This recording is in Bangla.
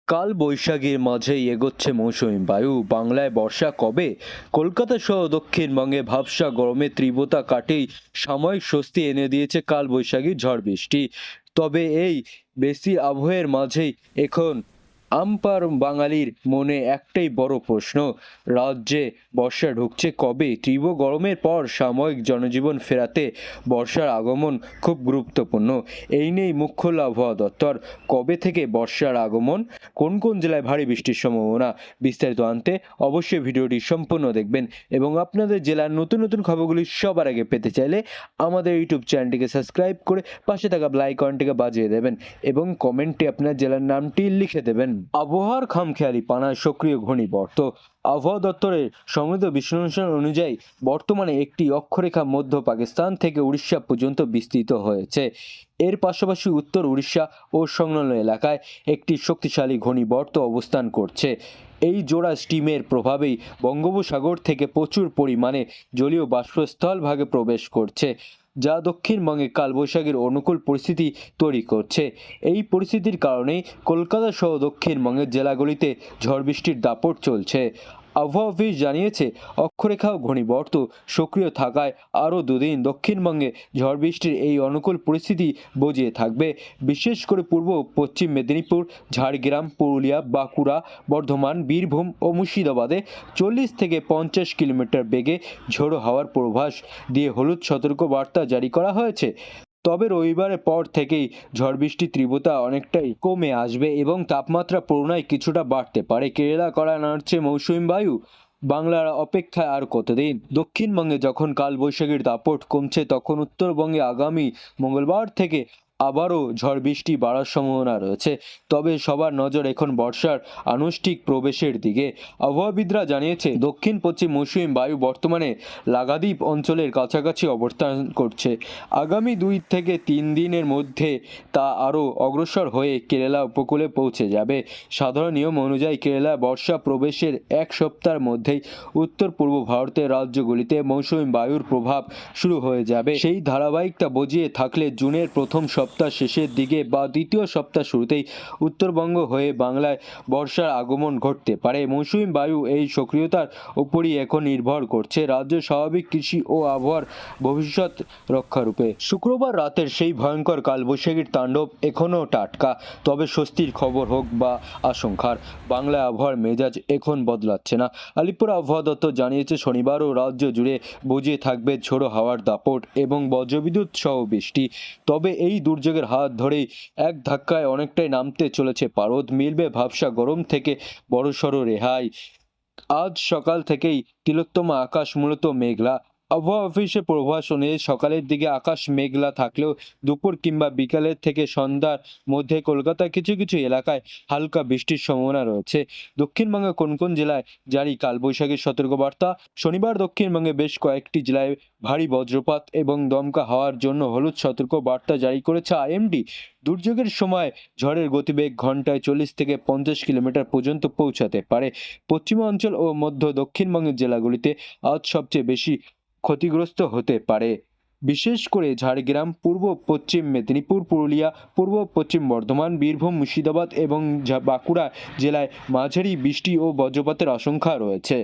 কাল বৈশাখীর মাঝেই এগোচ্ছে মৌসুমি বায়ু। বাংলায় বর্ষা কবে? কলকাতা সহ দক্ষিণবঙ্গে ভ্যাপসা গরমের তীব্রতা কাটেই সাময়িক স্বস্তি এনে দিয়েছে কাল বৈশাখী ঝড় বৃষ্টি। তবে এই বেশি আবহের মাঝেই এখন আমপার বাঙালির মনে একটাই বড় প্রশ্ন, রাজ্যে বর্ষা ঢুকছে কবে? তীব্র গরমের পর সাময়িক জনজীবন ফেরাতে বর্ষার আগমন খুব গুরুত্বপূর্ণ। এই নিয়েই মুখ খুলল আবহাওয়া দপ্তর। কবে থেকে বর্ষার আগমন, কোন কোন জেলায় ভারী বৃষ্টির সম্ভাবনা, বিস্তারিত আনতে অবশ্যই ভিডিওটি সম্পূর্ণ দেখবেন। এবং আপনাদের জেলার নতুন নতুন খবরগুলি সবার আগে পেতে চাইলে আমাদের ইউটিউব চ্যানেলটিকে সাবস্ক্রাইব করে পাশে থাকা বেল আইকনটিকে বাজিয়ে দেবেন এবং কমেন্টে আপনার জেলার নামটি লিখে দেবেন। আবহাওয়ার খামখেয়ালি পানায় সক্রিয় ঘূর্ণিবর্ত। আবহাওয়া দপ্তরের সমৃদ্ধ বিশ্লেষণ অনুযায়ী বর্তমানে একটি অক্ষরেখা মধ্য পাকিস্তান থেকে উড়িষ্যা পর্যন্ত বিস্তৃত হয়েছে। এর পাশাপাশি উত্তর উড়িষ্যা ও সংলগ্ন এলাকায় একটি শক্তিশালী ঘূর্ণিবর্ত অবস্থান করছে। এই জোড়া স্টিমের প্রভাবেই বঙ্গোপসাগর থেকে প্রচুর পরিমাণে জলীয় বাষ্প স্থলভাগে প্রবেশ করছে, যা দক্ষিণবঙ্গে কালবৈশাখীর অনুকূল পরিস্থিতি তৈরি করছে। এই পরিস্থিতির কারণেই কলকাতা সহ দক্ষিণবঙ্গের জেলাগুলিতে ঝড় বৃষ্টির দাপট চলছে। আবহাওয়া অফিস জানিয়েছে, অক্ষরেখা ঘূর্ণিবর্ত সক্রিয় থাকায় আরও দুদিন দক্ষিণবঙ্গে ঝড় বৃষ্টির এই অনুকূল পরিস্থিতি বজিয়ে থাকবে। বিশেষ করে পূর্ব পশ্চিম মেদিনীপুর, ঝাড়গ্রাম, পুরুলিয়া, বাঁকুড়া, বর্ধমান, বীরভূম ও মুর্শিদাবাদে 40 থেকে 50 কিলোমিটার বেগে ঝোড়ো হাওয়ার পূর্বাভাস দিয়ে হলুদ সতর্ক বার্তা জারি করা হয়েছে। তবে রবিবারের পর থেকেই ঝড় বৃষ্টির তীব্রতা অনেকটাই কমে আসবে এবং তাপমাত্রা পুনরায় কিছুটা বাড়তে পারে। কেরালা করা নাড়ছে মৌসুমি বায়ু। বাংলার অপেক্ষায় আর কতদিন? দক্ষিণবঙ্গে যখন কালবৈশাখীর দাপট কমছে, তখন উত্তরবঙ্গে আগামী মঙ্গলবার থেকে আবারও ঝড় বৃষ্টি বাড়ার সম্ভাবনা রয়েছে। তবে সবার নজর এখন বর্ষার আনুষ্ঠানিক প্রবেশের দিকে। আবহাওয়াবিদরা জানিয়েছে, দক্ষিণ পশ্চিম মৌসুমি বায়ু বর্তমানে লাক্ষাদ্বীপ অঞ্চলের কাছাকাছি অবস্থান করছে। আগামী 2 থেকে 3 দিনের মধ্যে তা আরও অগ্রসর হয়ে কেরালা উপকূলে পৌঁছে যাবে। সাধারণ নিয়ম অনুযায়ী কেরালা বর্ষা প্রবেশের এক সপ্তাহের মধ্যেই উত্তর পূর্ব ভারতের রাজ্যগুলিতে মৌসুমি বায়ুর প্রভাব শুরু হয়ে যাবে। সেই ধারাবাহিকতা বজিয়ে থাকলে জুনের প্রথম সপ্তাহ শেষের দিকে বা দ্বিতীয় সপ্তাহ শুরুতেই উত্তরবঙ্গ হয়ে বাংলায় বর্ষার আগমন ঘটতে পারে। মৌসুমি বায়ু এই সক্রিয়তার উপরই এখন নির্ভর করছে রাজ্যের স্বাভাবিক কৃষি ও আবহাওয়ার ভবিষ্যৎ রক্ষারূপে। শুক্রবার রাতের সেই ভয়ঙ্কর কালবৈশাখীর তাণ্ডব এখনও টাটকা। তবে স্বস্তির খবর হোক বা আশঙ্কার, বাংলায় আবহাওয়ার মেজাজ এখন বদলাচ্ছে না। আলিপুর আবহাওয়া দপ্তর জানিয়েছে, শনিবারও রাজ্য জুড়ে বজিয়ে থাকবে ঝোড়ো হাওয়ার দাপট এবং বজ্রবিদ্যুৎ সহ বৃষ্টি। তবে এই দুর্যোগের হাত ধরেই এক ধাক্কায় অনেকটাই নামতে চলেছে পারদ। মিলবে ভ্যাপসা গরম থেকে বড়সড় রেহাই। আজ সকাল থেকেই তিলোত্তমা আকাশ মূলত মেঘলা। আবহাওয়া অফিসের পূর্বাভাস অনুযায়ী সকালের দিকে আকাশ মেঘলা থাকলেও দুপুর কিংবা বিকালের থেকে সন্ধ্যার মধ্যে কলকাতার কিছু কিছু এলাকায় হালকা বৃষ্টির সম্ভাবনা রয়েছে। দক্ষিণবঙ্গে কোন কোন জেলায় জারি কালবৈশাখীর সতর্কবার্তা? শনিবার দক্ষিণবঙ্গে বেশ কয়েকটি জেলায় ভারী বজ্রপাত এবং দমকা হওয়ার জন্য হলুদ সতর্ক বার্তা জারি করেছে আইএমডি। দুর্যোগের সময় ঝড়ের গতিবেগ ঘন্টায় 40 থেকে 50 কিলোমিটার পর্যন্ত পৌঁছাতে পারে। পশ্চিমাঞ্চল ও মধ্য দক্ষিণবঙ্গের জেলাগুলিতে আজ সবচেয়ে বেশি ক্ষতিগ্রস্ত হতে পারে। বিশেষ করে ঝাড়গ্রাম, পূর্ব পশ্চিম মেদিনীপুর, পুরুলিয়া, পূর্ব পশ্চিম বর্ধমান, বীরভূম, মুর্শিদাবাদ এবং বাঁকুড়া জেলায় মাঝারি বৃষ্টি ও বজ্রপাতের আশঙ্কা রয়েছে।